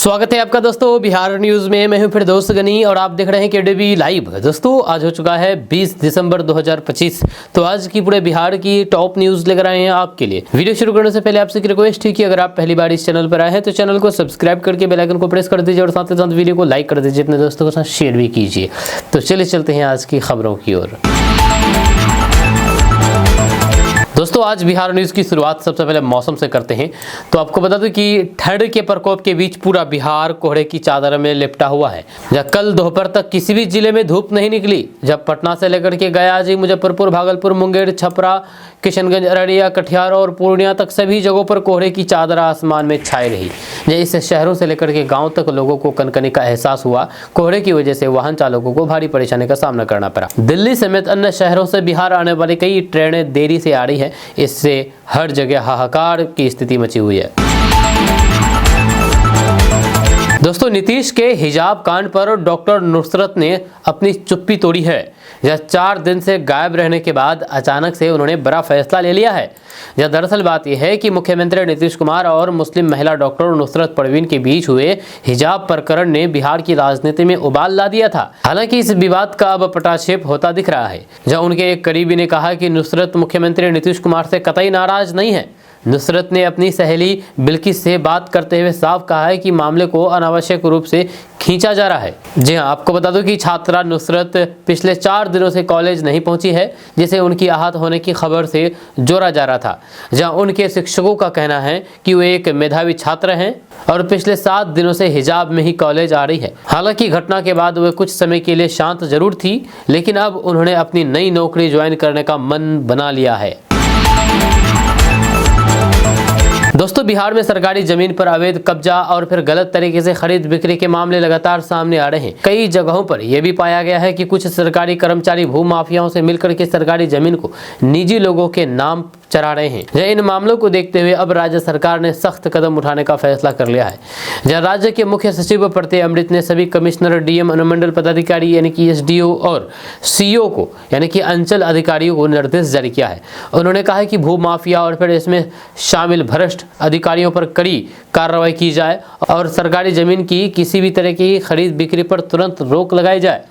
स्वागत है आपका दोस्तों बिहार न्यूज में। मैं हूं फिर दोस्त गनी और आप देख रहे हैं केडीबी लाइव। दोस्तों आज हो चुका है 20 दिसंबर 2025। तो आज की पूरे बिहार की टॉप न्यूज लेकर आए हैं आपके लिए। वीडियो शुरू करने से पहले आपसे एक रिक्वेस्ट है कि अगर आप पहली बार इस चैनल पर आए हैं तो चैनल को सब्सक्राइब करके बेल आइकन को प्रेस कर दीजिए और साथ ही साथ वीडियो को लाइक कर दीजिए, अपने दोस्तों के साथ शेयर भी कीजिए। तो चलिए चलते हैं आज की खबरों की ओर। दोस्तों आज बिहार न्यूज़ की शुरुआत सबसे पहले मौसम से करते हैं। तो आपको बता दूं कि ठंड के प्रकोप के बीच पूरा बिहार कोहरे की चादर में लिपटा हुआ है। जब कल दोपहर तक किसी भी जिले में धूप नहीं निकली, जब पटना से लेकर के गया जी, मुजफ्फरपुर, भागलपुर, मुंगेर, छपरा, किशनगंज, अररिया, कटिहार और पूर्णिया तक सभी जगहों पर कोहरे की चादर आसमान में छाई रही। इस शहरों से लेकर के गाँव तक लोगों को कनकनी का एहसास हुआ। कोहरे की वजह से वाहन चालकों को भारी परेशानी का सामना करना पड़ा। दिल्ली समेत अन्य शहरों से बिहार आने वाली कई ट्रेनें देरी से आ रही है। इससे हर जगह हाहाकार की स्थिति मची हुई है। दोस्तों नीतीश के हिजाब कांड पर डॉक्टर नुसरत ने अपनी चुप्पी तोड़ी है। यह 4 दिन से गायब रहने के बाद अचानक से उन्होंने बड़ा फैसला ले लिया है। यह दरअसल बात यह है कि मुख्यमंत्री नीतीश कुमार और मुस्लिम महिला डॉक्टर नुसरत परवीन के बीच हुए हिजाब प्रकरण ने बिहार की राजनीति में उबाल ला दिया था। हालांकि इस विवाद का अब पटाक्षेप होता दिख रहा है, जहां उनके एक करीबी ने कहा कि नुसरत मुख्यमंत्री नीतीश कुमार से कतई नाराज नहीं है। नुसरत ने अपनी सहेली बिल्किस से बात करते हुए साफ कहा है कि मामले को अनावश्यक रूप से खींचा जा रहा है। जी हां, आपको बता दूं कि छात्रा नुसरत पिछले 4 दिनों से कॉलेज नहीं पहुंची है, जिसे उनकी आहत होने की खबर से जोड़ा जा रहा था। जहां उनके शिक्षकों का कहना है कि वे एक मेधावी छात्र हैं और पिछले 7 दिनों से हिजाब में ही कॉलेज आ रही है। हालांकि घटना के बाद वे कुछ समय के लिए शांत जरूर थी, लेकिन अब उन्होंने अपनी नई नौकरी ज्वाइन करने का मन बना लिया है। दोस्तों बिहार में सरकारी जमीन पर अवैध कब्जा और फिर गलत तरीके से खरीद बिक्री के मामले लगातार सामने आ रहे हैं। कई जगहों पर यह भी पाया गया है कि कुछ सरकारी कर्मचारी भूमाफियाओं से मिलकर के सरकारी जमीन को निजी लोगों के नाम चढ़ा रहे हैं। इन मामलों को देखते हुए अब राज्य सरकार ने सख्त कदम उठाने का फैसला कर लिया है। जहां राज्य के मुख्य सचिव प्रत्यय अमृत ने सभी कमिश्नर, डीएम, अनुमंडल पदाधिकारी यानी कि एसडीओ और सीओ को यानी कि अंचल अधिकारियों को निर्देश जारी किया है। उन्होंने कहा है कि भूमाफिया और फिर इसमें शामिल भ्रष्ट अधिकारियों पर कड़ी कार्रवाई की जाए और सरकारी जमीन की किसी भी तरह की खरीद बिक्री पर तुरंत रोक लगाई जाए।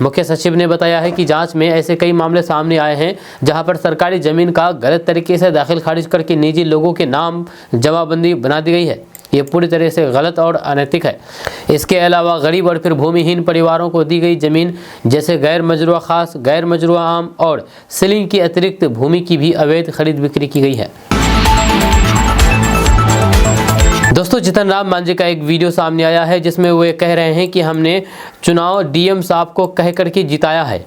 मुख्य सचिव ने बताया है कि जांच में ऐसे कई मामले सामने आए हैं जहां पर सरकारी जमीन का गलत तरीके से दाखिल खारिज करके निजी लोगों के नाम जमाबंदी बना दी गई है। ये पूरी तरह से गलत और अनैतिक है। इसके अलावा गरीब और फिर भूमिहीन परिवारों को दी गई जमीन जैसे गैर मजरूआ खास, गैर मजरूआ आम और सीलिंग की अतिरिक्त भूमि की भी अवैध खरीद बिक्री की गई है। दोस्तों जीतन राम मांझी का एक वीडियो सामने आया है जिसमें वे कह रहे हैं कि हमने चुनाव डीएम साहब को कह करके जिताया है।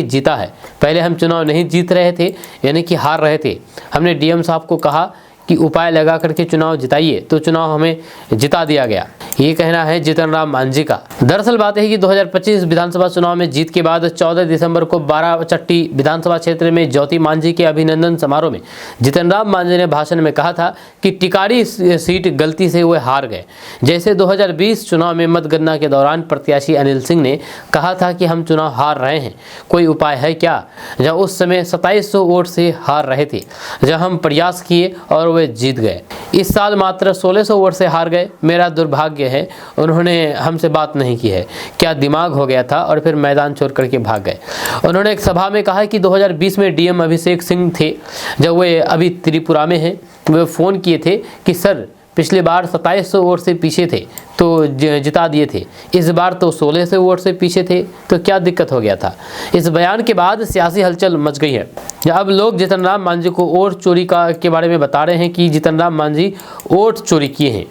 जीता है। पहले हम चुनाव नहीं जीत रहे थे यानी कि हार रहे थे। हमने डीएम साहब को कहा कि उपाय लगा करके चुनाव जिताइए, तो चुनाव हमें जिता दिया गया। ये कहना है जीतन राम मांझी का। दरअसल बात है कि 2025 विधानसभा चुनाव में जीत के बाद 14 दिसंबर को बाराचट्टी विधानसभा क्षेत्र में ज्योति मांझी के अभिनंदन समारोह में जीतन राम मांझी ने भाषण में कहा था कि टिकारी सीट गलती से वे हार गए। जैसे 2020 चुनाव में मतगणना के दौरान प्रत्याशी अनिल सिंह ने कहा था कि हम चुनाव हार रहे हैं, कोई उपाय है क्या? जहाँ उस समय 2700 वोट से हार रहे थे, जहाँ हम प्रयास किए और वे जीत गए। इस साल मात्र 1600 वोट से हार गए। मेरा दुर्भाग्य है, उन्होंने हमसे बात नहीं की है। क्या दिमाग हो गया था और फिर मैदान छोड़ करके भाग गए। उन्होंने एक सभा में कहा कि 2020 में डीएम अभिषेक सिंह थे, जब वे अभी त्रिपुरा में हैं। वे फ़ोन किए थे कि सर पिछली बार 2700 वोट से पीछे थे तो जिता दिए थे, इस बार तो 1600 वोट से पीछे थे, तो क्या दिक्कत हो गया था। इस बयान के बाद सियासी हलचल मच गई है। अब लोग जीतन राम मांझी को वोट चोरी के बारे में बता रहे हैं कि जीतन राम मांझी वोट चोरी किए हैं।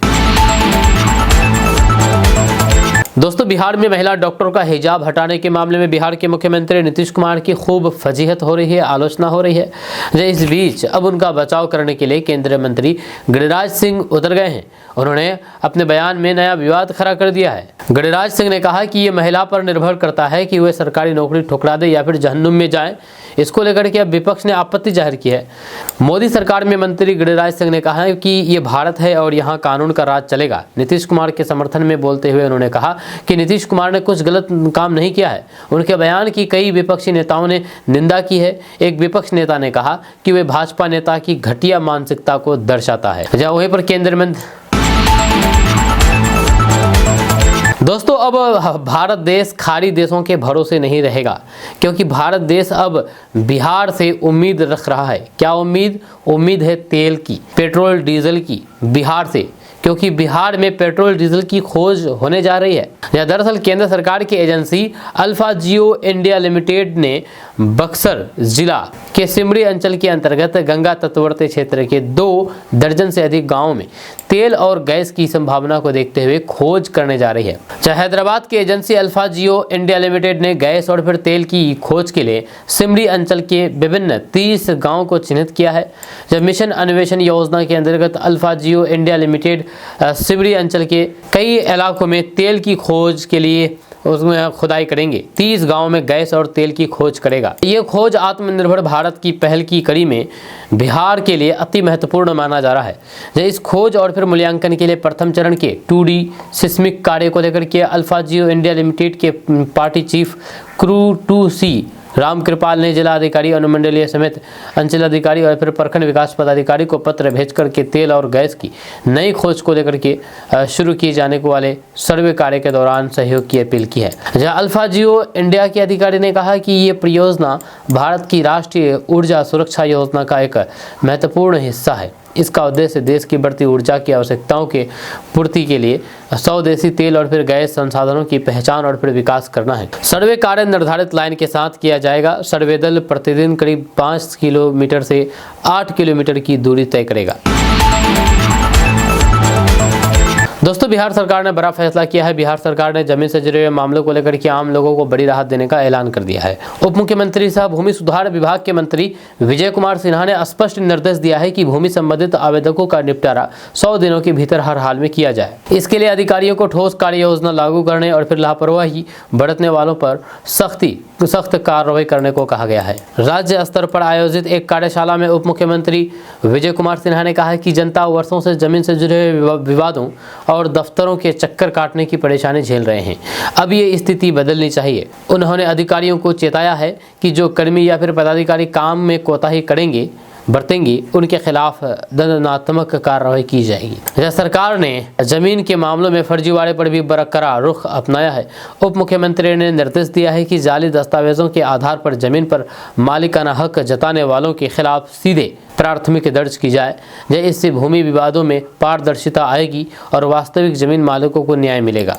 दोस्तों बिहार में महिला डॉक्टरों का हिजाब हटाने के मामले में बिहार के मुख्यमंत्री नीतीश कुमार की खूब फजीहत हो रही है, आलोचना हो रही है। इस बीच अब उनका बचाव करने के लिए केंद्रीय मंत्री गिरिराज सिंह उतर गए हैं। उन्होंने अपने बयान में नया विवाद खड़ा कर दिया है। गिरिराज सिंह ने कहा कि ये महिला पर निर्भर करता है कि वे सरकारी नौकरी ठुकरा दे या फिर जहन्नुम में जाए। इसको लेकर के अब विपक्ष ने आपत्ति जाहिर की है। मोदी सरकार में मंत्री गिरिराज सिंह ने कहा है कि ये भारत है और यहाँ कानून का राज चलेगा। नीतीश कुमार के समर्थन में बोलते हुए उन्होंने कहा कि नीतीश कुमार ने कुछ गलत काम नहीं किया है। उनके बयान की कई विपक्षी नेताओं ने निंदा की है। एक विपक्ष नेता ने कहा कि वे भाजपा नेता की घटिया मानसिकता को दर्शाता है। जहाँ वहीं पर केंद्रीय मंत्री दोस्तों, अब भारत देश खाड़ी देशों के भरोसे नहीं रहेगा, क्योंकि भारत देश अब बिहार से उम्मीद रख रहा है। क्या उम्मीद? उम्मीद है तेल की, पेट्रोल डीजल की, बिहार से, क्योंकि बिहार में पेट्रोल डीजल की खोज होने जा रही है। दरअसल केंद्र सरकार की agency alpha Geo India limited ने बक्सर जिला के सिमरी अंचल के अंतर्गत गंगा तटवर्ती क्षेत्र के 2 दर्जन से अधिक गांवों में तेल और गैस की संभावना को देखते हुए खोज करने जा रही है। हैदराबाद की agency alpha Geo India limited ने गैस और फिर तेल की खोज के लिए सिमरी अंचल के विभिन्न 30 गाँव को चिन्हित किया है। जब मिशन अन्वेषण योजना के अंतर्गत alpha Geo India limited Simri अंचल के कई इलाकों में तेल की खोज के लिए उसमें खुदाई करेंगे। 30 गांवों में गैस और तेल की खोज करेगा। ये खोज आत्मनिर्भर भारत की पहल की कड़ी में बिहार के लिए अति महत्वपूर्ण माना जा रहा है। इस खोज और फिर मूल्यांकन के लिए प्रथम चरण के 2D सिस्मिक कार्य को लेकर के अल्फा जियो इंडिया लिमिटेड के party chief crew 2C Ram Kripal ने जिला अधिकारी, अनुमंडलीय समेत अंचल अधिकारी और फिर प्रखंड विकास पदाधिकारी को पत्र भेज करके तेल और गैस की नई खोज को लेकर के शुरू किए जाने वाले सर्वे कार्य के दौरान सहयोग की अपील की है। जहां अल्फा जियो इंडिया के अधिकारी ने कहा कि ये परियोजना भारत की राष्ट्रीय ऊर्जा सुरक्षा योजना का एक महत्वपूर्ण हिस्सा है। इसका उद्देश्य देश की बढ़ती ऊर्जा की आवश्यकताओं के पूर्ति के लिए स्वदेशी तेल और फिर गैस संसाधनों की पहचान और फिर विकास करना है। सर्वे कार्य निर्धारित लाइन के साथ किया जाएगा। सर्वे दल प्रतिदिन करीब 5 किलोमीटर से 8 किलोमीटर की दूरी तय करेगा। दोस्तों, बिहार सरकार ने बड़ा फैसला किया है। बिहार सरकार ने जमीन से जुड़े हुए मामलों को लेकर के आम लोगों को बड़ी राहत देने का ऐलान कर दिया है। उप मुख्यमंत्री सह भूमि सुधार विभाग के मंत्री विजय कुमार सिन्हा ने स्पष्ट निर्देश दिया है कि भूमि संबंधित आवेदकों का निपटारा 100 दिनों के भीतर हर हाल में किया जाए। इसके लिए अधिकारियों को ठोस कार्य योजना लागू करने और फिर लापरवाही बरतने वालों पर सख्त कार्रवाई करने को कहा गया है। राज्य स्तर पर आयोजित एक कार्यशाला में उप मुख्यमंत्री विजय कुमार सिन्हा ने कहा कि जनता वर्षों से जमीन से जुड़े विवादों और दफ्तरों के चक्कर काटने की परेशानी झेल रहे हैं। अब ये स्थिति बदलनी चाहिए। उन्होंने अधिकारियों को चेताया है कि जो कर्मी या फिर पदाधिकारी काम में कोताही बरतेंगे उनके खिलाफ दंडात्मक कार्रवाई की जाएगी। सरकार ने जमीन के मामलों में फर्जीवाड़े पर भी बरकरार रुख अपनाया है। उप मुख्यमंत्री ने निर्देश दिया है कि जाली दस्तावेजों के आधार पर जमीन पर मालिकाना हक जताने वालों के खिलाफ सीधे प्राथमिकी दर्ज की जाए। इससे भूमि विवादों में पारदर्शिता आएगी और वास्तविक जमीन मालिकों को न्याय मिलेगा।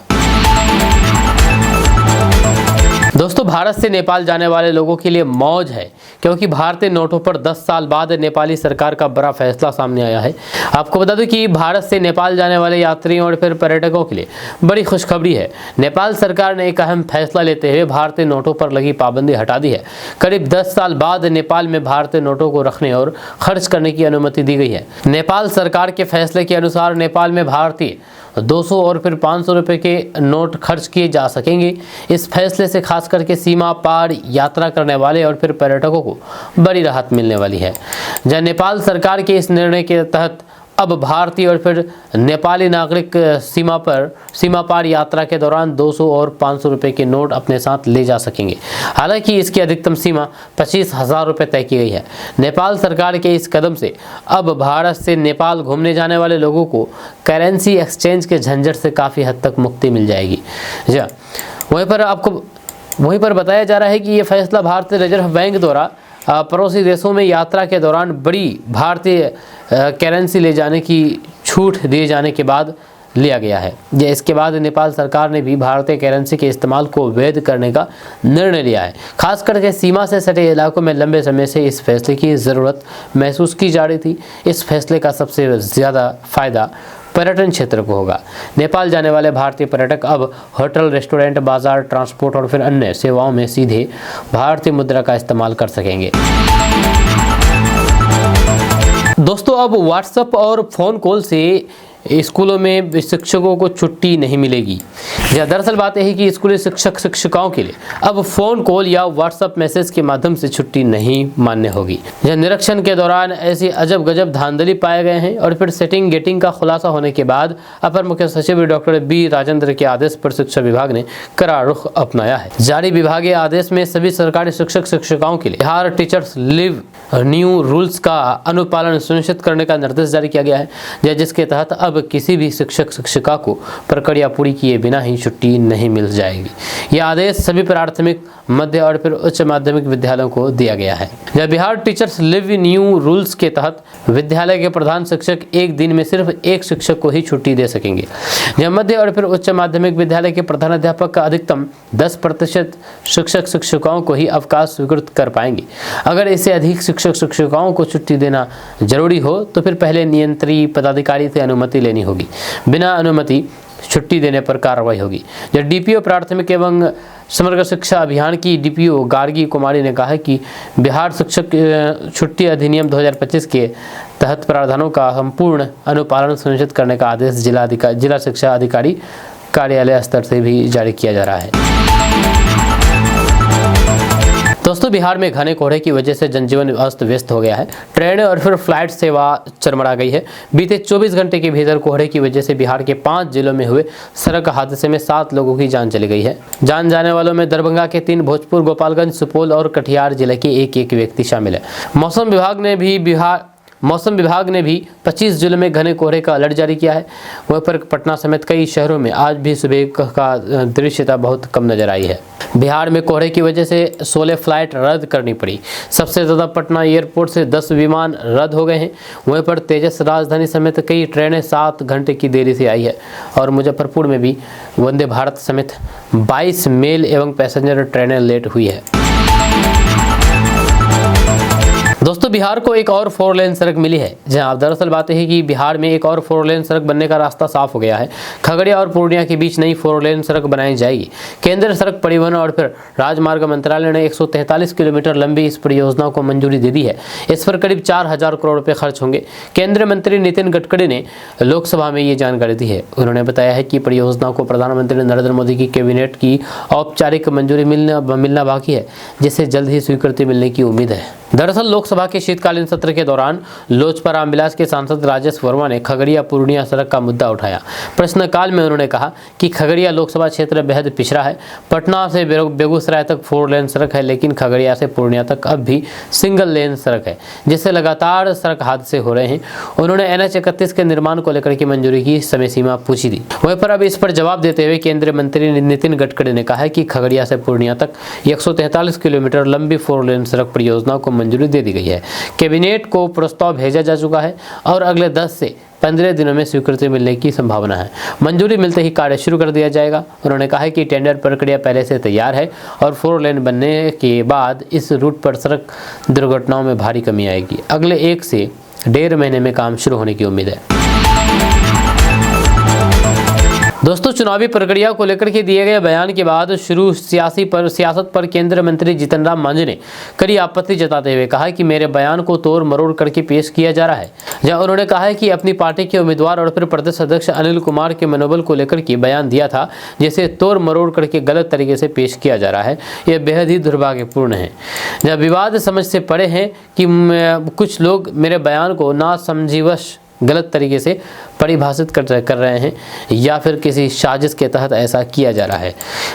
दोस्तों, भारत से नेपाल जाने वाले लोगों के लिए मौज है, क्योंकि भारतीय नोटों पर 10 साल बाद नेपाली सरकार का बड़ा फैसला सामने आया है। आपको बता दूं कि भारत से नेपाल जाने वाले यात्रियों और फिर पर्यटकों के लिए बड़ी खुशखबरी है। नेपाल सरकार ने एक अहम फैसला लेते हुए भारतीय नोटों पर लगी पाबंदी हटा दी है। करीब 10 साल बाद नेपाल में भारतीय नोटों को रखने और खर्च करने की अनुमति दी गई है। नेपाल सरकार के फैसले के अनुसार नेपाल में भारतीय 200 और फिर 500 रुपए के नोट खर्च किए जा सकेंगे। इस फैसले से खास करके सीमा पार यात्रा करने वाले और फिर पर्यटकों को बड़ी राहत मिलने वाली है। जहां नेपाल सरकार के इस निर्णय के तहत अब भारतीय और फिर नेपाली नागरिक सीमा पार यात्रा के दौरान 200 और 500 रुपए के नोट अपने साथ ले जा सकेंगे। हालांकि इसकी अधिकतम सीमा 25,000 रुपये तय की गई है। नेपाल सरकार के इस कदम से अब भारत से नेपाल घूमने जाने वाले लोगों को करेंसी एक्सचेंज के झंझट से काफ़ी हद तक मुक्ति मिल जाएगी। वहीं पर बताया जा रहा है कि ये फैसला भारतीय रिजर्व बैंक द्वारा पड़ोसी देशों में यात्रा के दौरान बड़ी भारतीय करेंसी ले जाने की छूट दिए जाने के बाद लिया गया है। इसके बाद नेपाल सरकार ने भी भारतीय करेंसी के इस्तेमाल को वैध करने का निर्णय लिया है। खास करके सीमा से सटे इलाकों में लंबे समय से इस फैसले की ज़रूरत महसूस की जा रही थी। इस फैसले का सबसे ज़्यादा फायदा पर्यटन क्षेत्र को होगा। नेपाल जाने वाले भारतीय पर्यटक अब होटल, रेस्टोरेंट, बाजार, ट्रांसपोर्ट और फिर अन्य सेवाओं में सीधे भारतीय मुद्रा का इस्तेमाल कर सकेंगे। दोस्तों, अब व्हाट्सएप और फ़ोन कॉल से स्कूलों में शिक्षकों को छुट्टी नहीं मिलेगी। दरअसल बात यही कि स्कूली शिक्षक शिक्षिकाओं के लिए अब फ़ोन कॉल या व्हाट्सएप मैसेज के माध्यम से छुट्टी नहीं मान्य होगी। निरीक्षण के दौरान ऐसी अजब गजब धांधली पाए गए हैं और फिर सेटिंग गेटिंग का खुलासा होने के बाद अपर मुख्य सचिव डॉक्टर बी राजेंद्र के आदेश पर शिक्षा विभाग ने कड़ा रुख अपनाया है। जारी विभागीय आदेश में सभी सरकारी शिक्षक शिक्षिकाओं के लिए Bihar teachers leave new rules का अनुपालन सुनिश्चित करने का निर्देश जारी किया गया है, जिसके तहत अब किसी भी शिक्षक शिक्षिका को प्रक्रिया पूरी किए बिना ही छुट्टी नहीं मिल जाएगी। यह आदेश सभी प्राथमिक, मध्य और फिर उच्च माध्यमिक विद्यालयों को दिया गया है। Bihar teachers leave new rules के तहत विद्यालय के प्रधान शिक्षक एक दिन में सिर्फ एक शिक्षक को ही छुट्टी दे सकेंगे। मध्य और फिर उच्च माध्यमिक विद्यालय के प्रधानाध्यापक का अधिकतम 10% शिक्षक शिक्षिकाओं को ही अवकाश स्वीकृत कर पाएंगे। अगर इससे अधिक शिक्षक शिक्षिकाओं को छुट्टी देना जरूरी हो तो फिर पहले नियंत्री पदाधिकारी से अनुमति लेनी होगी। बिना अनुमति छुट्टी देने पर कार्रवाई होगी। जब डीपीओ प्राथमिक एवं समग्र शिक्षा अभियान की डीपीओ गार्गी कुमारी ने कहा कि बिहार शिक्षक छुट्टी अधिनियम 2025 के तहत प्रावधानों का संपूर्ण अनुपालन सुनिश्चित करने का आदेश जिला शिक्षा अधिकारी कार्यालय स्तर से भी जारी किया जा रहा है। दोस्तों, बिहार में घने कोहरे की वजह से जनजीवन अस्त व्यस्त हो गया है। ट्रेन और फिर फ्लाइट सेवा चरमरा गई है। बीते 24 घंटे के भीतर कोहरे की वजह से बिहार के 5 जिलों में हुए सड़क हादसे में 7 लोगों की जान चली गई है। जान जाने वालों में दरभंगा के 3, भोजपुर, गोपालगंज, सुपौल और कटिहार जिले के एक व्यक्ति शामिल है। मौसम विभाग ने भी 25 जिलों में घने कोहरे का अलर्ट जारी किया है। वहीं पर पटना समेत कई शहरों में आज भी सुबह का दृश्यता बहुत कम नजर आई है। बिहार में कोहरे की वजह से 16 फ्लाइट रद्द करनी पड़ी। सबसे ज़्यादा पटना एयरपोर्ट से 10 विमान रद्द हो गए हैं। वहीं पर तेजस राजधानी समेत कई ट्रेनें 7 घंटे की देरी से आई है और मुजफ्फरपुर में भी वंदे भारत समेत 22 मेल एवं पैसेंजर ट्रेनें लेट हुई है। दोस्तों, बिहार को एक और 4 लेन सड़क मिली है। जहां दरअसल बात है कि बिहार में एक और 4 लेन सड़क बनने का रास्ता साफ हो गया है। खगड़िया और पूर्णिया के बीच नई 4 लेन सड़क बनाई जाएगी। केंद्रीय सड़क परिवहन और फिर राजमार्ग मंत्रालय ने 143 किलोमीटर लंबी इस परियोजना को मंजूरी दे दी है। इस पर करीब 4000 करोड़ रुपए खर्च होंगे। केंद्रीय मंत्री नितिन गडकरी ने लोकसभा में ये जानकारी दी है। उन्होंने बताया है कि परियोजना को प्रधानमंत्री नरेंद्र मोदी की कैबिनेट की औपचारिक मंजूरी मिलना बाकी है, जिसे जल्द ही स्वीकृति मिलने की उम्मीद है। दरअसल लोकसभा के शीतकालीन सत्र के दौरान लोजपा रामविलास के सांसद राजेश वर्मा ने खगड़िया पूर्णिया सड़क का मुद्दा उठाया। प्रश्नकाल में उन्होंने कहा कि खगड़िया लोकसभा क्षेत्र बेहद पिछड़ा है। पटना से बेगूसराय तक 4 लेन सड़क है, लेकिन खगड़िया से पूर्णिया तक अब भी सिंगल लेन सड़क है, जिससे लगातार सड़क हादसे हो रहे हैं। उन्होंने NH-31 के निर्माण को लेकर की मंजूरी की समय सीमा पूछी थी। वहीं पर अब इस पर जवाब देते हुए केंद्रीय मंत्री नितिन गडकरी ने कहा कि खगड़िया से पूर्णिया तक 143 किलोमीटर लंबी 4 लेन सड़क परियोजना को मंजूरी दे दी गई है। कैबिनेट को प्रस्ताव भेजा जा चुका है और अगले 10 से 15 दिनों में स्वीकृति मिलने की संभावना है। मंजूरी मिलते ही कार्य शुरू कर दिया जाएगा। उन्होंने कहा कि टेंडर प्रक्रिया पहले से तैयार है और 4 लेन बनने के बाद इस रूट पर सड़क दुर्घटनाओं में भारी कमी आएगी। अगले 1 से 1.5 महीने में काम शुरू होने की उम्मीद है। दोस्तों, चुनावी प्रक्रिया को लेकर के दिए गए बयान के बाद शुरू सियासत पर केंद्रीय मंत्री जीतन राम मांझी ने कड़ी आपत्ति जताते हुए कहा कि मेरे बयान को तोड़ मरोड़ करके पेश किया जा रहा है। जहां उन्होंने कहा है कि अपनी पार्टी के उम्मीदवार और फिर प्रदेश अध्यक्ष अनिल कुमार के मनोबल को लेकर के बयान दिया था, जिसे तोड़ मरोड़ करके गलत तरीके से पेश किया जा रहा है। यह बेहद ही दुर्भाग्यपूर्ण है। जब विवाद समझ से परे हैं कि कुछ लोग मेरे बयान को नासमझीवश गलत तरीके से परिभाषित कर रहे हैं या फिर किसी साजिश के तहत ऐसा किया जा रहा है।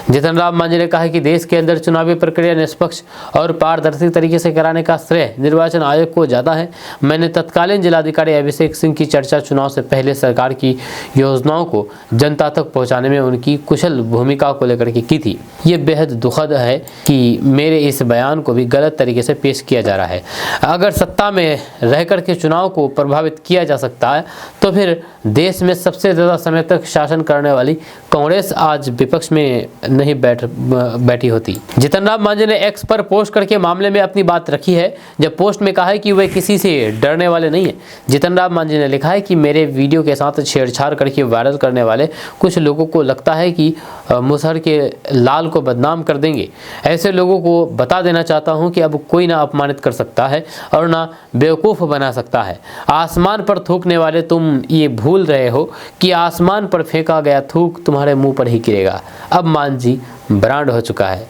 जीतन राम मांझी ने कहा कि देश के अंदर चुनावी प्रक्रिया निष्पक्ष और पारदर्शी तरीके से कराने का श्रेय निर्वाचन आयोग को जाता है। मैंने तत्कालीन जिलाधिकारी अभिषेक सिंह की चर्चा चुनाव से पहले सरकार की योजनाओं को जनता तक पहुंचाने में उनकी कुशल भूमिका को लेकर के की थी। ये बेहद दुखद है कि मेरे इस बयान को भी गलत तरीके से पेश किया जा रहा है। अगर सत्ता में रह करके चुनाव को प्रभावित किया जा सकता है तो फिर देश में सबसे ज़्यादा समय तक शासन करने वाली कांग्रेस आज विपक्ष में नहीं बैठी होती। जीतन राम मांझी ने एक्स पर पोस्ट करके मामले में अपनी बात रखी है। जब पोस्ट में कहा है कि वे किसी से डरने वाले नहीं है। जीतन राम मांझी ने लिखा है कि मेरे वीडियो के साथ छेड़छाड़ करके वायरल करने वाले कुछ लोगों को लगता है कि मुसहर के लाल को बदनाम कर देंगे। ऐसे लोगों को बता देना चाहता हूं कि अब कोई ना अपमानित कर सकता है और ना बेवकूफ़ बना सकता है। आसमान पर थूकने वाले तुम ये भूल भूल रहे हो कि आसमान पर फेंका गया थूक तुम्हारे मुंह पर ही गिरेगा। अब मान जी ब्रांड हो चुका है।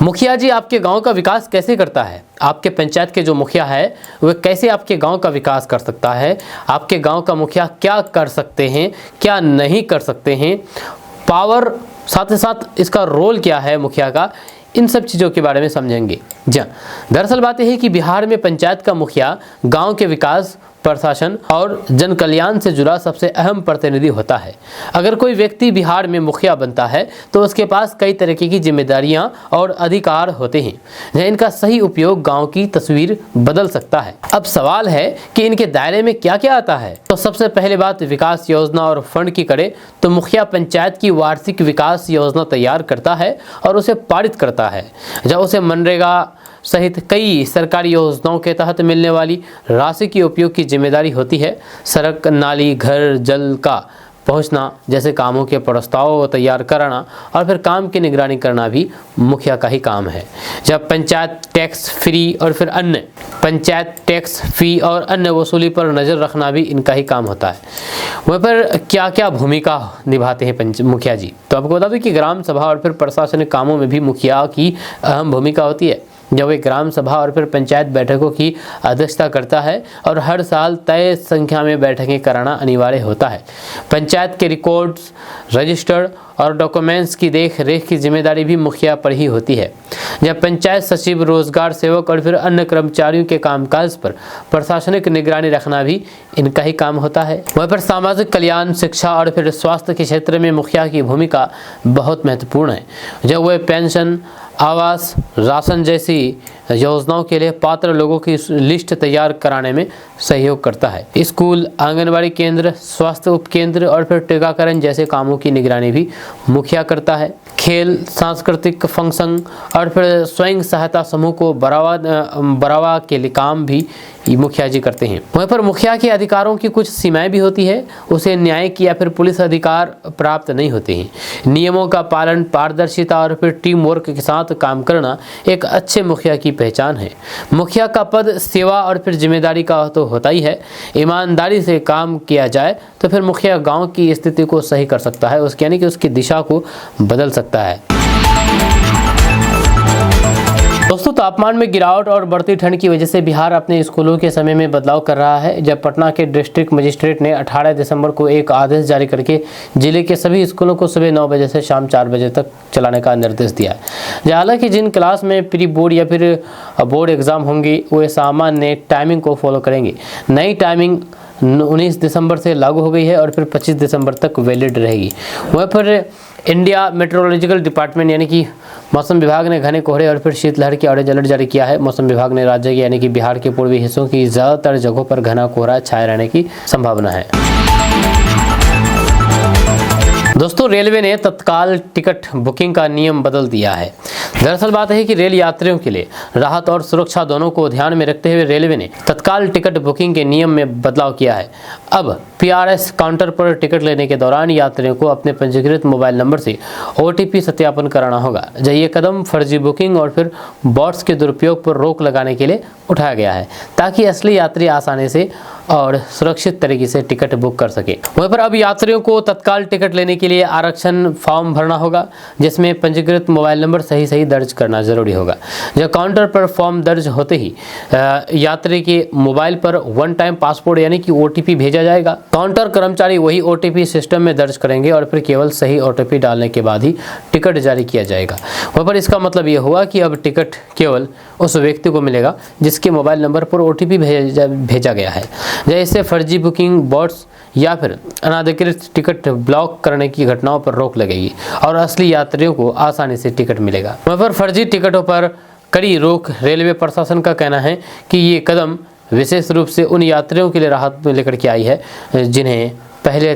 मुखिया जी आपके गांव का विकास कैसे करता है? आपके पंचायत के जो मुखिया है वह कैसे आपके गांव का विकास कर सकता है? आपके गांव का मुखिया क्या कर सकते हैं, क्या नहीं कर सकते हैं, पावर साथ ही साथ इसका रोल क्या है मुखिया का, इन सब चीज़ों के बारे में समझेंगे। जी, दरअसल बात यह है कि बिहार में पंचायत का मुखिया गांव के विकास, प्रशासन और जन कल्याण से जुड़ा सबसे अहम प्रतिनिधि होता है। अगर कोई व्यक्ति बिहार में मुखिया बनता है तो उसके पास कई तरह की जिम्मेदारियां और अधिकार होते हैं। इनका सही उपयोग गांव की तस्वीर बदल सकता है। अब सवाल है कि इनके दायरे में क्या क्या आता है। तो सबसे पहले बात विकास योजना और फंड की करें तो मुखिया पंचायत की वार्षिक विकास योजना तैयार करता है और उसे पारित करता है। जब उसे मनरेगा सहित कई सरकारी योजनाओं के तहत मिलने वाली राशि के उपयोग की जिम्मेदारी होती है। सड़क, नाली, घर, जल का पहुंचना जैसे कामों के प्रस्ताव तैयार कराना और फिर काम की निगरानी करना भी मुखिया का ही काम है। जब पंचायत टैक्स फी और अन्य वसूली पर नज़र रखना भी इनका ही काम होता है। वहाँ पर क्या क्या भूमिका निभाते हैं मुखिया जी? तो आपको बता दूं कि ग्राम सभा और फिर प्रशासनिक कामों में भी मुखिया की अहम भूमिका होती है। जब वे ग्राम सभा और फिर पंचायत बैठकों की अध्यक्षता करता है और हर साल तय संख्या में बैठकें कराना अनिवार्य होता है। पंचायत के रिकॉर्ड्स, रजिस्टर और डॉक्यूमेंट्स की देख रेख की जिम्मेदारी भी मुखिया पर ही होती है। जब पंचायत सचिव, रोजगार सेवक और फिर अन्य कर्मचारियों के कामकाज पर प्रशासनिक निगरानी रखना भी इनका ही काम होता है। वहाँ पर सामाजिक कल्याण, शिक्षा और फिर स्वास्थ्य के क्षेत्र में मुखिया की भूमिका बहुत महत्वपूर्ण है। जब वह पेंशन, आवास, राशन जैसी योजनाओं के लिए पात्र लोगों की लिस्ट तैयार कराने में सहयोग करता है। स्कूल, आंगनबाड़ी केंद्र, स्वास्थ्य उपकेंद्र और फिर टीकाकरण जैसे कामों की निगरानी भी मुखिया करता है। खेल, सांस्कृतिक फंक्शन और फिर स्वयं सहायता समूह को बढ़ावा के लिए काम भी मुखिया जी करते हैं। वहीं पर मुखिया के अधिकारों की कुछ सीमाएं भी होती है। उसे न्यायिक या फिर पुलिस अधिकार प्राप्त नहीं होते हैं। नियमों का पालन, पारदर्शिता और फिर टीम वर्क के साथ काम करना एक अच्छे मुखिया की पहचान है। मुखिया का पद सेवा और फिर जिम्मेदारी का तो होता ही है। ईमानदारी से काम किया जाए तो फिर मुखिया गांव की स्थिति को सही कर सकता है, उसकी यानी कि उसकी दिशा को बदल सकता है। दोस्तों, तापमान में गिरावट और बढ़ती ठंड की वजह से बिहार अपने स्कूलों के समय में बदलाव कर रहा है। जब पटना के डिस्ट्रिक्ट मजिस्ट्रेट ने 18 दिसंबर को एक आदेश जारी करके जिले के सभी स्कूलों को सुबह 9 बजे से शाम 4 बजे तक चलाने का निर्देश दिया है। हालांकि जिन क्लास में प्री बोर्ड या फिर बोर्ड एग्जाम होंगी वे सामान्य टाइमिंग को फॉलो करेंगे। नई टाइमिंग 19 दिसंबर से लागू हो गई है और फिर 25 दिसंबर तक वैलिड रहेगी। वहीं पर इंडिया मेट्रोलॉजिकल डिपार्टमेंट यानी कि मौसम विभाग ने घने कोहरे और फिर शीतलहर की ऑरेंज अलर्ट जारी किया है। मौसम विभाग ने राज्य के यानी कि बिहार के पूर्वी हिस्सों की ज़्यादातर जगहों पर घना कोहरा छाए रहने की संभावना है। दोस्तों, रेलवे ने तत्काल टिकट बुकिंग का नियम बदल दिया है। दरअसल बात है कि रेल यात्रियों के लिए राहत और सुरक्षा दोनों को ध्यान में रखते हुए रेलवे ने तत्काल टिकट बुकिंग के नियम में बदलाव किया है। अब PRS काउंटर पर टिकट लेने के दौरान यात्रियों को अपने पंजीकृत मोबाइल नंबर से OTP सत्यापन कराना होगा। ये कदम फर्जी बुकिंग और फिर बॉट्स के दुरुपयोग पर रोक लगाने के लिए उठाया गया है ताकि असली यात्री आसानी से और सुरक्षित तरीके से टिकट बुक कर सके। वहीं पर अब यात्रियों को तत्काल टिकट लेने के लिए आरक्षण फॉर्म भरना होगा जिसमें पंजीकृत मोबाइल नंबर सही दर्ज करना जरूरी होगा। जब काउंटर पर फॉर्म दर्ज होते ही यात्री के मोबाइल पर वन टाइम पासपोर्ट यानी कि OTP भेजा जाएगा। काउंटर कर्मचारी वही OTP सिस्टम में दर्ज करेंगे और फिर केवल सही OTP डालने के बाद ही टिकट जारी किया जाएगा। वहाँ पर इसका मतलब ये हुआ कि अब टिकट केवल उस व्यक्ति को मिलेगा जिसके मोबाइल नंबर पर OTP भेजा गया है। जैसे फर्जी बुकिंग, बॉट्स या फिर अनाधिकृत टिकट ब्लॉक करने की घटनाओं पर रोक लगेगी और असली यात्रियों को आसानी से टिकट मिलेगा। वहाँ पर फर्जी टिकटों पर कड़ी रोक। रेलवे प्रशासन का कहना है कि ये कदम विशेष रूप से उन यात्रियों के लिए राहत लेकर के आई है जिन्हें पहले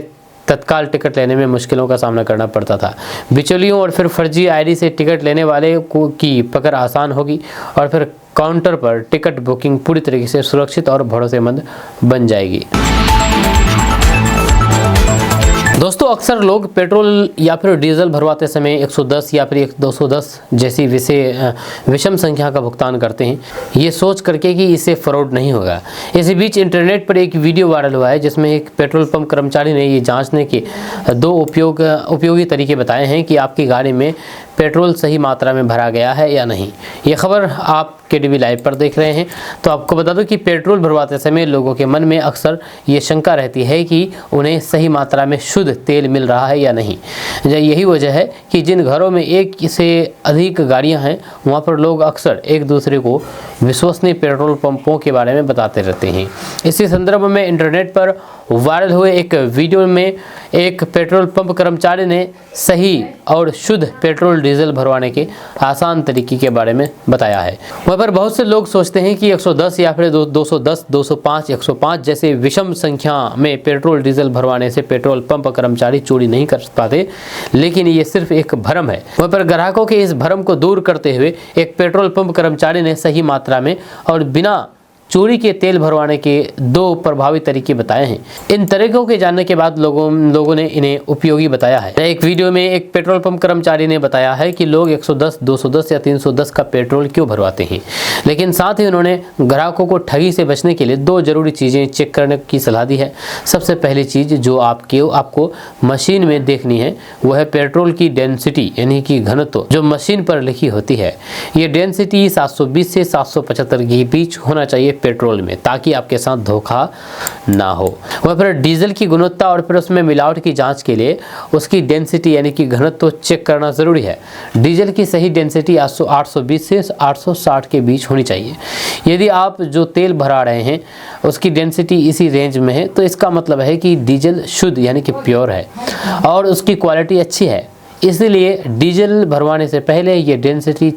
तत्काल टिकट लेने में मुश्किलों का सामना करना पड़ता था। बिचौलियों और फिर फर्जी ID से टिकट लेने वाले की पकड़ आसान होगी और फिर काउंटर पर टिकट बुकिंग पूरी तरीके से सुरक्षित और भरोसेमंद बन जाएगी। दोस्तों अक्सर लोग पेट्रोल या फिर डीजल भरवाते समय 110 या फिर 210 जैसी विषम संख्या का भुगतान करते हैं, ये सोच करके कि इससे फ्रॉड नहीं होगा। इसी बीच इंटरनेट पर एक वीडियो वायरल हुआ है जिसमें एक पेट्रोल पंप कर्मचारी ने ये जांचने के दो उपयोगी तरीके बताए हैं कि आपकी गाड़ी में पेट्रोल सही मात्रा में भरा गया है या नहीं। ये खबर आप KDV लाइव पर देख रहे हैं। तो आपको बता दूं कि पेट्रोल भरवाते समय लोगों के मन में अक्सर ये शंका रहती है कि उन्हें सही मात्रा में शुद्ध तेल मिल रहा है या नहीं। यही वजह है कि जिन घरों में एक से अधिक गाड़ियां हैं वहां पर लोग अक्सर एक दूसरे को विश्वसनीय पेट्रोल पंपों के बारे में बताते रहते हैं। इसी संदर्भ में इंटरनेट पर वायरल हुए एक वीडियो में एक पेट्रोल पंप कर्मचारी ने सही और शुद्ध पेट्रोल डीजल भरवाने के आसान तरीके के बारे में बताया है। वहाँ पर बहुत से लोग सोचते हैं कि 110 या फिर 210, 205, 105 जैसे विषम संख्या में पेट्रोल डीजल भरवाने से पेट्रोल पंप कर्मचारी चोरी नहीं कर पाते, लेकिन ये सिर्फ एक भ्रम है। वहाँ पर ग्राहकों के इस भ्रम को दूर करते हुए एक पेट्रोल पंप कर्मचारी ने सही मात्रा में और बिना चोरी के तेल भरवाने के दो प्रभावी तरीके बताए हैं। इन तरीकों के जानने के बाद लोगों ने इन्हें उपयोगी बताया है। एक वीडियो में एक पेट्रोल पंप कर्मचारी ने बताया है कि लोग 110, 210 या 310 का पेट्रोल क्यों भरवाते हैं, लेकिन साथ ही उन्होंने ग्राहकों को ठगी से बचने के लिए दो जरूरी चीज़ें चेक करने की सलाह दी है। सबसे पहली चीज़ जो आपको मशीन में देखनी है वह है पेट्रोल की डेंसिटी, यानी कि घनत्व जो मशीन पर लिखी होती है। ये डेंसिटी 720 से 775 के बीच होना चाहिए पेट्रोल में, ताकि आपके साथ धोखा ना हो। वहाँ पर डीजल की गुणवत्ता और फिर उसमें मिलावट की जांच के लिए उसकी डेंसिटी यानी कि घनत्व चेक करना ज़रूरी है। डीजल की सही डेंसिटी 820 से 860 के बीच होनी चाहिए। यदि आप जो तेल भरा रहे हैं उसकी डेंसिटी इसी रेंज में है तो इसका मतलब है कि डीजल शुद्ध यानी कि प्योर है और उसकी क्वालिटी अच्छी है। इसलिए डीजल भरवाने से पहले ये डेंसिटी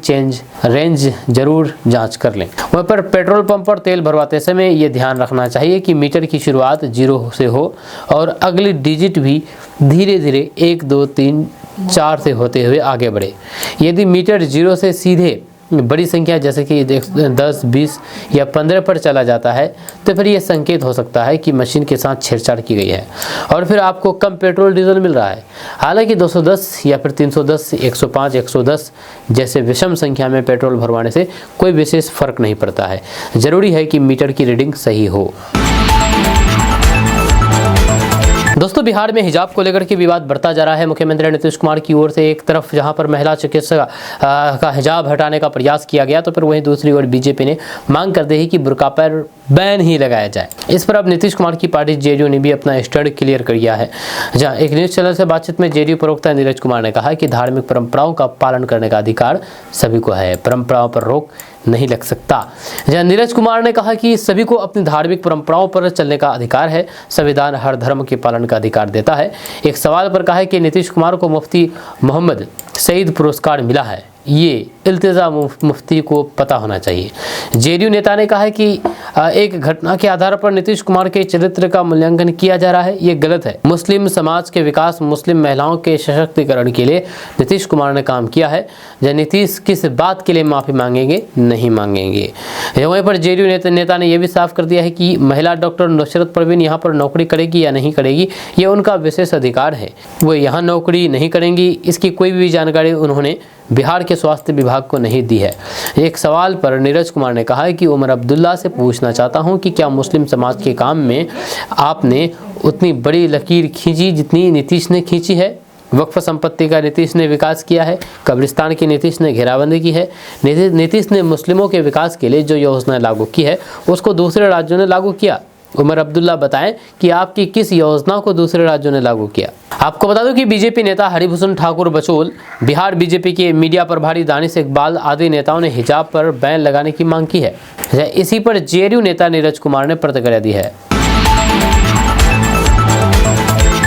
रेंज जरूर जांच कर लें। वहाँ पर पेट्रोल पंप पर तेल भरवाते समय ये ध्यान रखना चाहिए कि मीटर की शुरुआत 0 से हो और अगली डिजिट भी धीरे धीरे 1, 2, 3, 4 से होते हुए आगे बढ़े। यदि मीटर 0 से सीधे बड़ी संख्या जैसे कि 10, 20 या 15 पर चला जाता है तो फिर यह संकेत हो सकता है कि मशीन के साथ छेड़छाड़ की गई है और फिर आपको कम पेट्रोल डीजल मिल रहा है। हालांकि 210 या फिर 310, 105, 110 जैसे विषम संख्या में पेट्रोल भरवाने से कोई विशेष फर्क नहीं पड़ता है। जरूरी है कि मीटर की रीडिंग सही हो। दोस्तों बिहार में हिजाब को लेकर के विवाद बढ़ता जा रहा है। मुख्यमंत्री नीतीश कुमार की ओर से एक तरफ जहां पर महिला चिकित्सक का हिजाब हटाने का प्रयास किया गया तो फिर वहीं दूसरी ओर बीजेपी ने मांग कर दी है कि बुर्का पर बैन ही लगाया जाए। इस पर अब नीतीश कुमार की पार्टी जेडीयू ने भी अपना स्टैंड क्लियर कर दिया है। जहां एक न्यूज चैनल से बातचीत में जेडीयू प्रवक्ता नीरज कुमार ने कहा कि धार्मिक परंपराओं का पालन करने का अधिकार सभी को है, परंपराओं पर रोक नहीं लग सकता। जहां नीरज कुमार ने कहा कि सभी को अपनी धार्मिक परंपराओं पर चलने का अधिकार है, संविधान हर धर्म के पालन का अधिकार देता है। एक सवाल पर कहा है कि नीतीश कुमार को मुफ्ती मोहम्मद सईद पुरस्कार मिला है, ये इल्तिजा मुफ्ती को पता होना चाहिए। जेडीयू नेता ने कहा है कि एक घटना के आधार पर नीतीश कुमार के चरित्र का मूल्यांकन किया जा रहा है, ये गलत है। मुस्लिम समाज के विकास, मुस्लिम महिलाओं के सशक्तिकरण के लिए नीतीश कुमार ने काम किया है। जब नीतीश किस बात के लिए माफ़ी मांगेंगे? नहीं मांगेंगे। वहीं पर जेडीयू नेता ने यह भी साफ कर दिया है कि महिला डॉक्टर नुसरत परवीन यहाँ पर नौकरी करेगी या नहीं करेगी ये उनका विशेष अधिकार है, वो यहाँ नौकरी नहीं करेंगी। इसकी कोई भी जानकारी उन्होंने बिहार के स्वास्थ्य विभाग को नहीं दी है। एक सवाल पर नीरज कुमार ने कहा है कि उमर अब्दुल्ला से पूछना चाहता हूं कि क्या मुस्लिम समाज के काम में आपने उतनी बड़ी लकीर खींची जितनी नीतीश ने खींची है? वक्फ संपत्ति का नीतीश ने विकास किया है, कब्रिस्तान की नीतीश ने घेराबंदी की है। नीतीश ने मुस्लिमों के विकास के लिए जो योजना लागू की है उसको दूसरे राज्यों ने लागू किया। उमर अब्दुल्ला बताएं कि आपकी किस योजना को दूसरे राज्यों ने लागू किया। आपको बता दूं कि बीजेपी नेता हरिभूषण ठाकुर बचौल, बिहार बीजेपी के मीडिया प्रभारी दानिश इकबाल आदि नेताओं ने हिजाब पर बैन लगाने की मांग की है। इसी पर जेडीयू नेता नीरज कुमार ने प्रतिक्रिया दी है।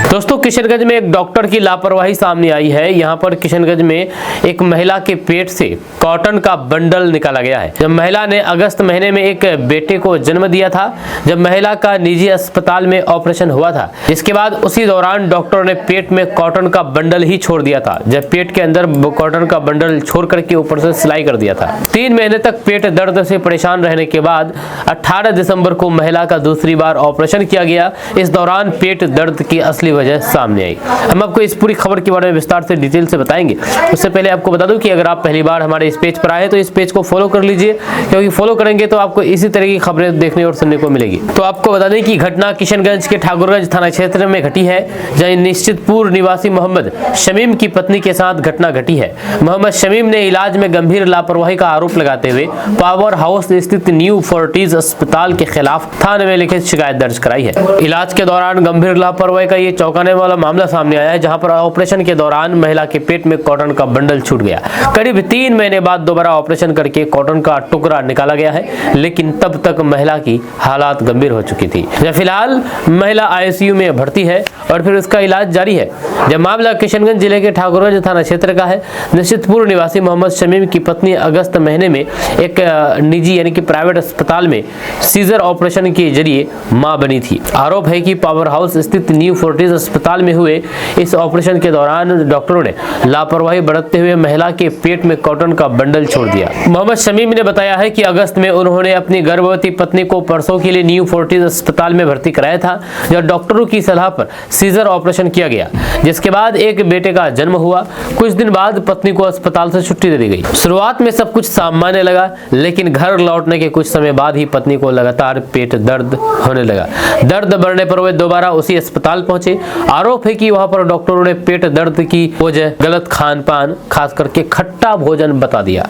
दोस्तों किशनगंज में एक डॉक्टर की लापरवाही सामने आई है। यहाँ पर किशनगंज में एक महिला के पेट से कॉटन का बंडल निकाला गया है। जब महिला ने अगस्त महीने में एक बेटे को जन्म दिया था, जब महिला का निजी अस्पताल में ऑपरेशन हुआ था, इसके बाद उसी दौरान डॉक्टर ने पेट में कॉटन का बंडल ही छोड़ दिया था। जब पेट के अंदर कॉटन का बंडल छोड़ करके ऊपर से सिलाई कर दिया था। 3 महीने तक पेट दर्द से परेशान रहने के बाद 18 दिसंबर को महिला का दूसरी बार ऑपरेशन किया गया। इस दौरान पेट दर्द की असली वजह सामने आई। हम आपको इस पूरी खबर के बारे में विस्तार से डिटेल से बताएंगे। उससे पहले आपको बता दूं कि अगर आप पहली बार हमारे इस पेज पर आए तो इस पेज को फॉलो कर लीजिए, क्योंकि फॉलो करेंगे तो आपको इसी तरह की खबरें देखने और सुनने को मिलेगी। तो आपको बता दें कि घटना किशनगंज के ठाकुरगंज थाना क्षेत्र में घटी है, जहां निश्चितपुर निवासी मोहम्मद शमीम की पत्नी के साथ घटना घटी है। मोहम्मद शमीम ने इलाज में गंभीर लापरवाही का आरोप लगाते हुए पावर हाउस स्थित न्यू फोर्टिस अस्पताल के खिलाफ थाने में लिखित शिकायत दर्ज कराई है। इलाज के दौरान गंभीर लापरवाही का ये चौंकाने वाला मामला सामने आया है, जहां पर ऑपरेशन के दौरान महिला के पेट में कॉटन का बंडल छूट गया। करीब 3 महीने बाद दोबारा ऑपरेशन करके कॉटन का टुकड़ा निकाला गया है, लेकिन तब तक महिला की हालात गंभीर हो चुकी थी। फिलहाल महिला आईसीयू में भर्ती है और फिर उसका इलाज जारी है। जब मामला किशनगंज जिले के ठाकुरगंज थाना क्षेत्र का है। निश्चितपुर निवासी मोहम्मद शमीम की पत्नी अगस्त महीने में एक निजी यानी कि प्राइवेट अस्पताल में सीजर ऑपरेशन के जरिए मां बनी थी। आरोप है कि पावर हाउस स्थित न्यू फोर्टिस अस्पताल में हुए इस ऑपरेशन के दौरान डॉक्टरों ने लापरवाही बरतते हुए महिला के पेट में कॉटन का बंडल छोड़ दिया। मोहम्मद शमीम ने बताया है कि अगस्त में उन्होंने अपनी गर्भवती पत्नी को परसों के लिए न्यू फोर्टिस अस्पताल में भर्ती कराया था, जहां डॉक्टरों की सलाह पर सीजर ऑपरेशन किया गया, जिसके बाद एक बेटे का जन्म हुआ। कुछ दिन बाद पत्नी को अस्पताल से छुट्टी दे दी गई। शुरुआत में सब कुछ सामान्य लगा, लेकिन घर लौटने के कुछ समय बाद ही पत्नी को लगातार पेट दर्द होने लगा। दर्द बढ़ने पर वे दोबारा उसी अस्पताल पहुंचे। आरोप है कि वहां पर डॉक्टरों ने पेट दर्द की वजह गलत खान पान, खास करके खट्टा भोजन बता दिया।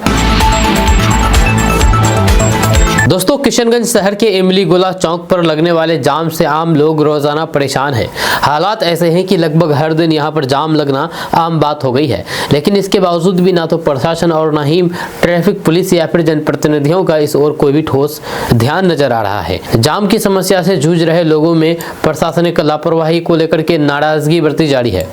दोस्तों, किशनगंज शहर के इमली गोला चौक पर लगने वाले जाम से आम लोग रोजाना परेशान हैं। हालात ऐसे हैं कि लगभग हर दिन यहां पर जाम लगना आम बात हो गई है, लेकिन इसके बावजूद भी ना तो प्रशासन और ना ही ट्रैफिक पुलिस या फिर जनप्रतिनिधियों का इस ओर कोई भी ठोस ध्यान नजर आ रहा है। जाम की समस्या से जूझ रहे लोगों में प्रशासनिक लापरवाही को लेकर के नाराजगी बढ़ती जा रही है।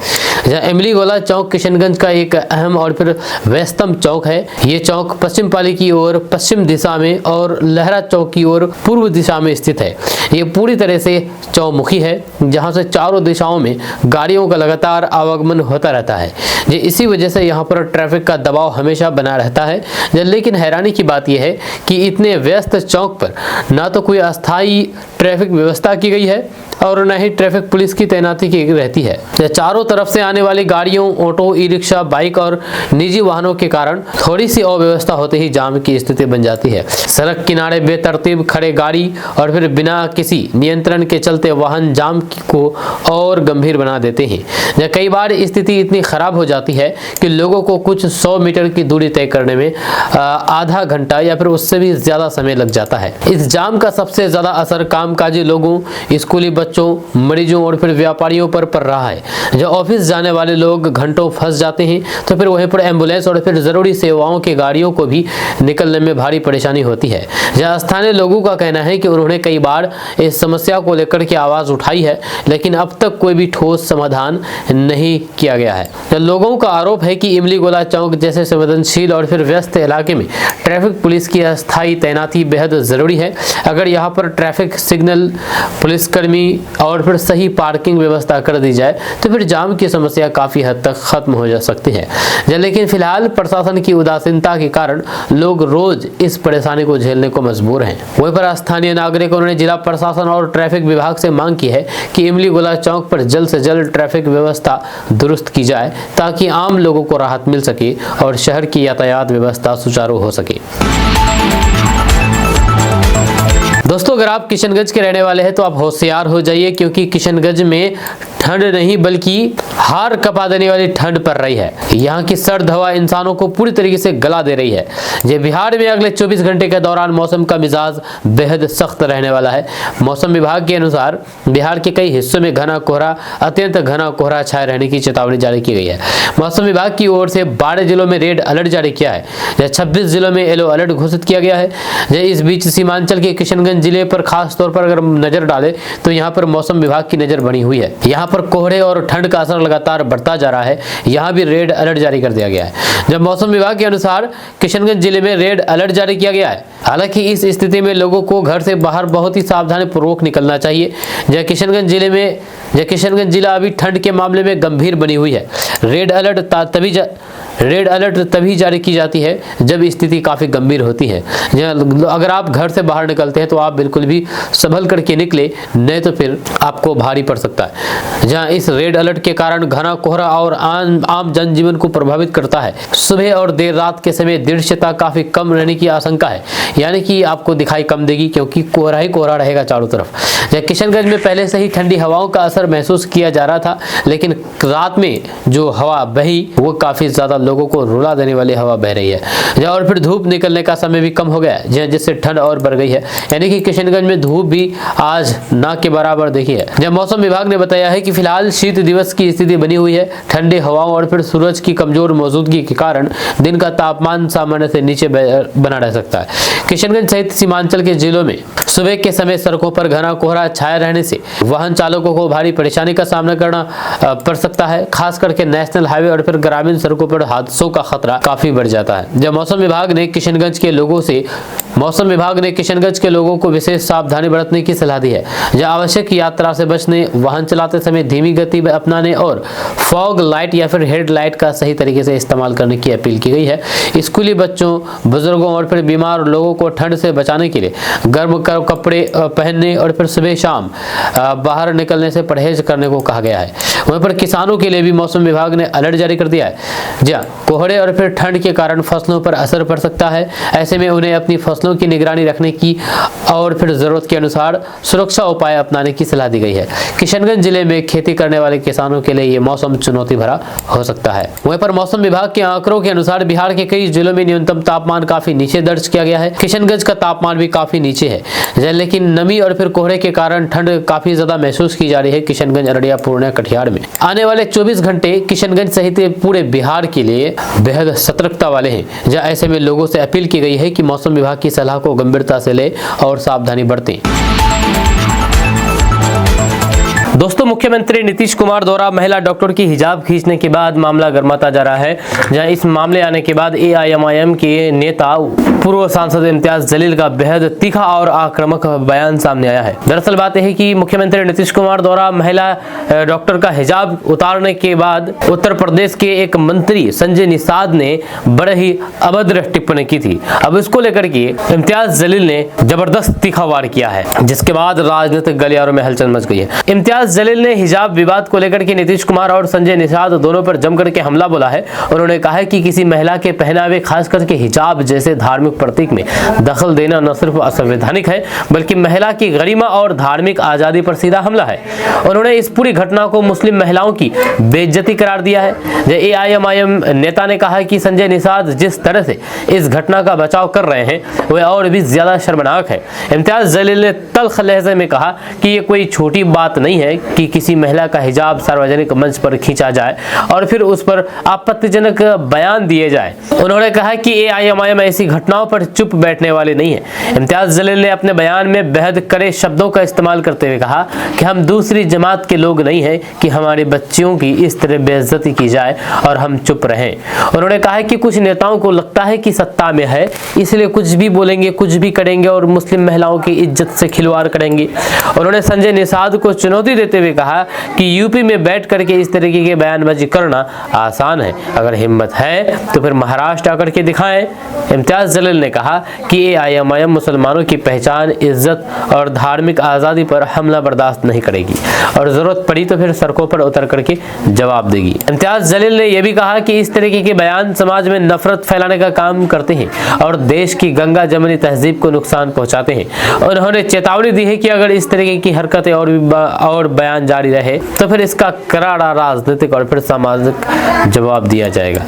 इमली गोला चौक किशनगंज का एक अहम और फिर व्यस्तम चौक है। ये चौक पश्चिम पाली की ओर पश्चिम दिशा में और लहरा चौक की ओर पूर्व दिशा में स्थित है। ये पूरी तरह से चौमुखी है, जहां से चारों दिशाओं में गाड़ियों का लगातार आवागमन होता रहता है। इसी वजह से यहाँ पर ट्रैफिक का दबाव हमेशा बना रहता है। लेकिन हैरानी की बात यह है कि इतने व्यस्त चौक पर ना तो कोई अस्थायी ट्रैफिक व्यवस्था की गई है और न ही ट्रैफिक पुलिस की तैनाती की रहती है। चारों तरफ से आने वाली गाड़ियों, ऑटो, ई रिक्शा, बाइक और निजी वाहनों के कारण थोड़ी सी अव्यवस्था होते ही जाम की स्थिति बन जाती है। सड़क किनारे बेतरतीब खड़े गाड़ी और फिर बिना किसी नियंत्रण के चलते वाहन जाम को और गंभीर बना देते हैं। कई बार स्थिति इतनी खराब हो जाती है कि लोगों को कुछ 100 मीटर की दूरी तय करने में आधा घंटा या फिर उससे भी ज्यादा समय लग जाता है। इस जाम का सबसे ज्यादा असर कामकाजी लोगों, स्कूली बच्चों, मरीजों और फिर व्यापारियों पर पड़ रहा है। जब ऑफिस जाने वाले लोग घंटों फंस जाते हैं तो फिर वहीं पर एम्बुलेंस और फिर जरूरी सेवाओं की गाड़ियों को भी निकलने में भारी परेशानी होती है। जहाँ स्थानीय लोगों का कहना है कि उन्होंने कई बार इस समस्या को लेकर के आवाज उठाई है, लेकिन अब तक कोई भी ठोस समाधान नहीं किया गया है। लोगों का आरोप है कि इमली गोला चौक जैसे संवेदनशील और फिर व्यस्त इलाके में ट्रैफिक पुलिस की अस्थायी तैनाती बेहद जरूरी है। अगर यहाँ पर ट्रैफिक सिग्नल, पुलिसकर्मी और फिर सही पार्किंग व्यवस्था कर दी जाए तो फिर जाम की समस्या काफी हद तक खत्म हो जा सकती है। लेकिन फिलहाल प्रशासन की उदासीनता के कारण लोग रोज इस परेशानी को झेलने को मजबूर हैं। वहीं पर स्थानीय नागरिकों ने जिला प्रशासन और ट्रैफिक विभाग से मांग की है कि इमली गोला चौक पर जल्द से जल्द ट्रैफिक व्यवस्था दुरुस्त की जाए, ताकि आम लोगों को राहत मिल सके और शहर की यातायात व्यवस्था सुचारू हो सके। दोस्तों, अगर आप किशनगंज के रहने वाले हैं तो आप होशियार हो जाइए, क्योंकि किशनगंज में ठंड नहीं बल्कि हार कपा देने वाली ठंड पड़ रही है। यहाँ की सर्द हवा इंसानों को पूरी तरीके से गला दे रही है। ये बिहार में अगले 24 घंटे के दौरान मौसम का मिजाज बेहद सख्त रहने वाला है। मौसम विभाग के अनुसार बिहार के कई हिस्सों में घना कोहरा, अत्यंत घना कोहरा छाए रहने की चेतावनी जारी की गई है। मौसम विभाग की ओर से 12 जिलों में रेड अलर्ट जारी किया है। 26 जिलों में येलो अलर्ट घोषित किया गया है। इस बीच सीमांचल के किशनगंज जिले पर खास तौर पर अगर नजर डालें तो यहाँ पर मौसम विभाग की नजर बनी हुई है। यहाँ पर कोहरे और ठंड का असर लगातार बढ़ता जा रहा है। यहाँ भी रेड अलर्ट जारी कर दिया गया है। जब मौसम विभाग के अनुसार किशनगंज जिले में रेड अलर्ट जारी किया गया है। हालांकि इस स्थिति में लोगों को घर से बाहर बहुत ही सावधानी पूर्वक निकलना चाहिए। किशनगंज जिला अभी ठंड के मामले में गंभीर बनी हुई है। रेड अलर्ट रेड अलर्ट तभी जारी की जाती है जब स्थिति काफ़ी गंभीर होती है। अगर आप घर से बाहर निकलते हैं तो आप बिल्कुल भी संभल करके निकले, नहीं तो फिर आपको भारी पड़ सकता है। जहां इस रेड अलर्ट के कारण घना कोहरा और आम जनजीवन को प्रभावित करता है। सुबह और देर रात के समय दृश्यता काफ़ी कम रहने की आशंका है, यानी कि आपको दिखाई कम देगी क्योंकि कोहरा ही कोहरा रहेगा चारों तरफ। किशनगंज में पहले से ही ठंडी हवाओं का असर महसूस किया जा रहा था, लेकिन रात में जो हवा बही वो काफ़ी ज़्यादा लोगों को रुला देने वाली हवा बह रही है। और फिर धूप निकलने का समय भी कम हो गया है, जिससे ठंड और बढ़ गई है। यानी कि किशनगंज में धूप भी आज ना के बराबर देखी है। जब मौसम विभाग ने बताया है कि फिलहाल शीत दिवस की स्थिति बनी हुई है। ठंडी हवाओं और फिर सूरज की कमजोर मौजूदगी के कारण दिन का तापमान सामान्य से नीचे बना रह सकता है। किशनगंज सहित सीमांचल के जिलों में सुबह के समय सड़कों पर घना कोहरा छाया रहने से वाहन चालकों को भारी परेशानी का सामना करना पड़ सकता है। खास करके नेशनल हाईवे और फिर ग्रामीण सड़कों पर हादसों का खतरा काफी बढ़ जाता है। जब मौसम विभाग ने किशनगंज के लोगों को विशेष सावधानी बरतने की सलाह दी है। जहां आवश्यक यात्रा से बचने, वाहन चलाते समय धीमी गति अपनाने और फॉग लाइट या फिर हेड लाइट का सही तरीके से इस्तेमाल करने की अपील की गई है। स्कूली बच्चों, बुजुर्गों और फिर बीमार लोगों को ठंड से बचाने के लिए गर्म कपड़े पहनने और फिर सुबह शाम बाहर निकलने से परहेज करने को कहा गया है। वहीं पर किसानों के लिए भी मौसम विभाग ने अलर्ट जारी कर दिया है। जहाँ कोहरे और फिर ठंड के कारण फसलों पर असर पड़ सकता है। ऐसे में उन्हें अपनी फसलों की निगरानी रखने की और फिर जरूरत के अनुसार सुरक्षा उपाय अपनाने की सलाह दी गई है। किशनगंज जिले में खेती करने वाले किसानों के लिए ये मौसम चुनौती भरा हो सकता है। वहीं पर मौसम विभाग के आंकड़ों के अनुसार बिहार के कई जिलों में न्यूनतम तापमान काफी नीचे दर्ज किया गया है। किशनगंज का तापमान भी काफी नीचे है, लेकिन नमी और फिर कोहरे के कारण ठंड काफी ज्यादा महसूस की जा रही है। किशनगंज, अररिया, पूर्णिया, कटिहार में आने वाले 24 घंटे किशनगंज सहित पूरे बिहार के लिए बेहद सतर्कता वाले हैं। जहां ऐसे में लोगों से अपील की गई है कि मौसम विभाग की सलाह को गंभीरता से ले और सावधानी बरतें। दोस्तों, मुख्यमंत्री नीतीश कुमार द्वारा महिला डॉक्टर की हिजाब खींचने के बाद मामला गर्माता जा रहा है। जहां इस मामले आने के बाद AIMIM के नेता पूर्व सांसद इम्तियाज जलील का बेहद तीखा और आक्रामक बयान सामने आया है। दरअसल बात यह है कि मुख्यमंत्री नीतीश कुमार द्वारा महिला डॉक्टर का हिजाब उतारने के बाद उत्तर प्रदेश के एक मंत्री संजय निषाद ने बड़े ही अभद्र टिप्पणी की थी। अब इसको लेकर के इम्तियाज जलील ने जबरदस्त तीखा वार किया है, जिसके बाद राजनीतिक गलियारों में हलचल मच गई है। इम्तियाज जलील ने हिजाब विवाद को लेकर के नीतीश कुमार और संजय निषाद दोनों पर जमकर के हमला बोला है। उन्होंने कहा है कि किसी महिला के पहनावे, खास करके हिजाब जैसे धार्मिक प्रतीक में दखल देना न सिर्फ असंवैधानिक है, बल्कि महिला की गरिमा और धार्मिक आजादी पर सीधा हमला है। उन्होंने इस पूरी घटना को मुस्लिम महिलाओं की बेइज्जती करार दिया है। AIMIM नेता ने कहा कि संजय निषाद जिस तरह से इस घटना का बचाव कर रहे हैं वह और भी ज्यादा शर्मनाक है। इम्तियाज जलील ने तल्ख लहजे में कहा कि ये कोई छोटी बात नहीं है कि किसी महिला का हिजाब सार्वजनिक मंच पर खींचा जाए और फिर उस पर आपत्तिजनक बयान दिए जाए। उन्होंने कहा कि AIMIM ऐसी घटनाओं पर चुप बैठने वाले नहीं है। इम्तियाज जलील ने अपने बयान में बेहद कड़े शब्दों का इस्तेमाल करते हुए कहा कि हम दूसरी जमात के लोग नहीं हैं कि हमारे बच्चियों की इस तरह बेइज्जती की जाए और हम चुप रहें। उन्होंने कहा कि कुछ नेताओं को लगता है कि सत्ता में है इसलिए कुछ भी बोलेंगे, कुछ भी करेंगे और मुस्लिम महिलाओं की इज्जत से खिलवाड़ करेंगे। उन्होंने संजय निषाद को चुनौती देते हुए कहा कि यूपी में बैठ करके इस तरीके के बयानबाजी करना आसान है, अगर हिम्मत है तो फिर महाराष्ट्र आकर के दिखाएं। इम्तियाज जलील ने कहा कि AIMIM मुसलमानों की पहचान, इज्जत और धार्मिक आज़ादी पर हमला बर्दाश्त नहीं करेगी और जरूरत पड़ी तो फिर सड़कों पर उतर करके जवाब देगी। इम्तियाज जलील ने यह भी कहा कि इस तरीके के बयान समाज में नफरत फैलाने का काम करते हैं और देश की गंगा जमनी तहजीब को नुकसान पहुंचाते हैं। उन्होंने चेतावनी दी है कि अगर इस तरीके की हरकतें और बयान जारी रहे तो फिर इसका करारा राजनीतिक और फिर सामाजिक जवाब दिया जाएगा।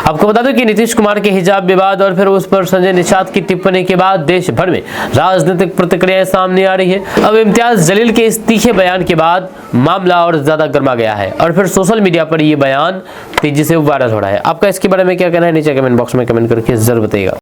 आपको बता दूं कि नीतीश कुमार के हिजाब विवाद और फिर उस पर संजय निषाद की टिप्पणी के बाद देश भर में राजनीतिक प्रतिक्रियाएं सामने आ रही है। अब इम्तियाज जलील के इस तीखे बयान के बाद मामला और ज्यादा गर्मा गया है और फिर सोशल मीडिया पर यह बयान तेजी से वायरल हो रहा है। आपका इसके बारे में क्या कहना है, नीचे कमेंट बॉक्स में कमेंट करके जरूर बताइएगा।